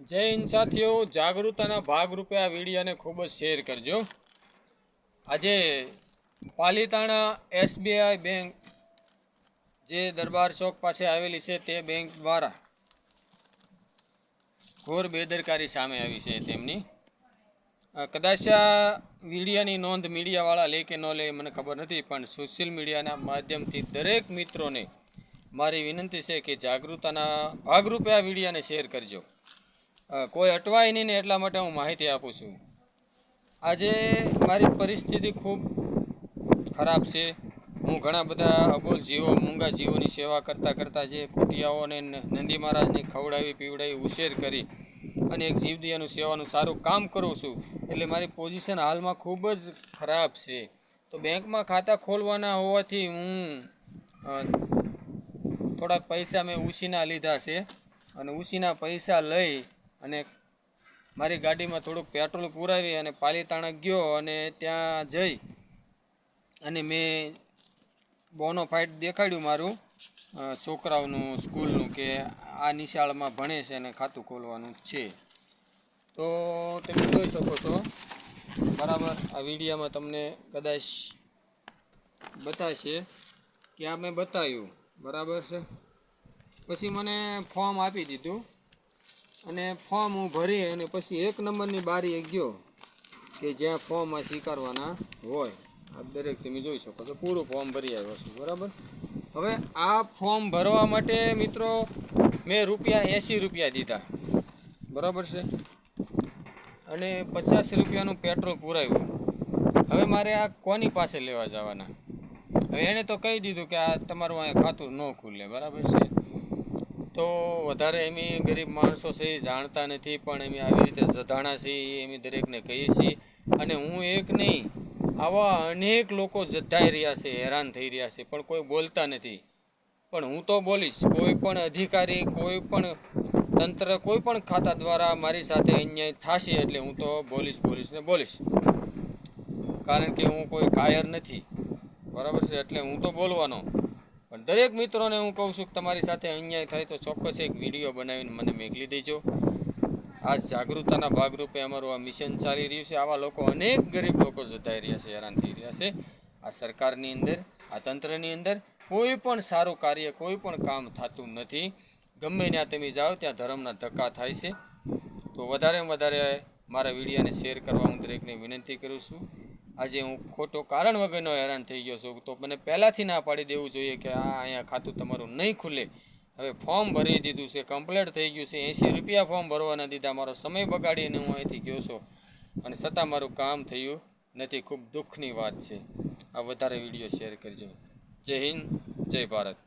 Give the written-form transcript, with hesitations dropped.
જય હિન્દ સાથીઓ, જાગૃતતાના ભાગરૂપે આ વિડીયોને ખૂબ જ શેર કરજો। આજે પાલીતાણા SBI બેંક જે દરબાર ચોક પાસે આવેલી છે તે બેંક દ્વારા ઘોર બેદરકારી સામે આવી છે તેમની। કદાચ આ વિડીયોની નોંધ મીડિયાવાળા લે કે ન લે મને ખબર નથી, પણ સોશિયલ મીડિયાના માધ્યમથી દરેક મિત્રોને મારી વિનંતી છે કે જાગૃતતાના ભાગરૂપે આ વિડીયોને શેર કરજો। કોઈ અટવાય નહીં ને એટલા માટે હું માહિતી આપું છું। આજે મારી પરિસ્થિતિ ખૂબ ખરાબ છે। હું ઘણા બધા અબોલ જીવો, મૂંગા જીવોની સેવા કરતાં જે કુટિયાઓને નંદી મહારાજને ખવડાવી પીવડાવી ઉછેર કરી અને એક જીવદયાનું સેવાનું સારું કામ કરું છું, એટલે મારી પોઝિશન હાલમાં ખૂબ જ ખરાબ છે। તો બેંકમાં ખાતા ખોલવાના હોવાથી હું થોડાક પૈસા મેં ઉછીના લીધા છે અને ઉછીના પૈસા લઈ અને મારી ગાડીમાં થોડુંક પેટ્રોલ પુરાવી અને પાલીતાણા ગયો અને ત્યાં જઈ અને મેં બોનોફાઇડ દેખાડ્યું મારું છોકરાઓનું સ્કૂલનું કે આ નિશાળમાં ભણે છે અને ખાતું ખોલવાનું છે। તો તમે જોઈ શકો છો બરાબર, આ વિડીયોમાં તમને કદાચ બતાવશે કે આ મેં બતાવ્યું બરાબર છે। પછી મને ફોર્મ આપી દીધું અને ફોર્મ હું ભરી અને પછી 1 નંબરની બારીએ ગયો કે જ્યાં ફોર્મ આ સ્વીકારવાના હોય। આ દરેક તમે જોઈ શકો છો, પૂરું ફોર્મ ભરી આવ્યો છું બરાબર। હવે આ ફોર્મ ભરવા માટે મિત્રો મેં ₹80 દીધા બરાબર છે અને 50 રૂપિયાનું પેટ્રોલ પુરાવ્યું। હવે મારે આ કોની પાસે લેવા જવાના? હવે એણે તો કહી દીધું કે આ તમારું અહીંયા ખાતું ન ખુલે બરાબર છે। તો વધારે એમ ગરીબ માણસો છે એ જાણતા નથી, પણ એમ આવી રીતે જધાણા છે એ એમ દરેકને કહીએ છીએ। અને હું એક નહીં, આવા અનેક લોકો જધાઈ રહ્યા છે, હેરાન થઈ રહ્યા છે, પણ કોઈ બોલતા નથી। પણ હું તો બોલીશ। કોઈ પણ અધિકારી, કોઈ પણ તંત્ર, કોઈ પણ ખાતા દ્વારા મારી સાથે અન્યાય થશે એટલે હું તો બોલીશ, કારણ કે હું કોઈ કાયર નથી બરાબર છે, એટલે હું તો બોલવાનો। પણ દરેક મિત્રોને હું કહું છું કે તમારી સાથે અન્યાય થાય તો ચોક્કસ એક વિડીયો બનાવીને મને મોકલી દેજો। આ જાગૃતતાના ભાગરૂપે અમારું આ મિશન ચાલી રહ્યું છે। આવા લોકો, અનેક ગરીબ લોકો જતાઈ રહ્યા છે, હેરાન થઈ રહ્યા છે। આ સરકારની અંદર, આ તંત્રની અંદર કોઈ પણ સારું કાર્ય, કોઈ પણ કામ થતું નથી। ગમે ત્યાં તમે જાઓ ત્યાં ધર્મના ધક્કા થાય છે। તો વધારેમાં વધારે મારા વિડીયોને શેર કરવા હું દરેકને વિનંતી કરું છું। આજે હું ખોટો કારણ વગરનો હેરાન થઈ ગયો છું, તો મને પહેલાંથી ના પાડી દેવું જોઈએ કે અહીંયા ખાતું તમારું નહીં ખુલે। હવે ફોર્મ ભરી દીધું છે, કમ્પ્લીટ થઈ ગયું છે, ₹80 ફોર્મ ભરવાના દીધા, મારો સમય બગાડીને હું અહીંથી ગયો છું અને છતાં મારું કામ થયું નથી। ખૂબ દુઃખની વાત છે। આ વધારે વિડીયો શેર કરજો। જય હિન્દ, જય ભારત।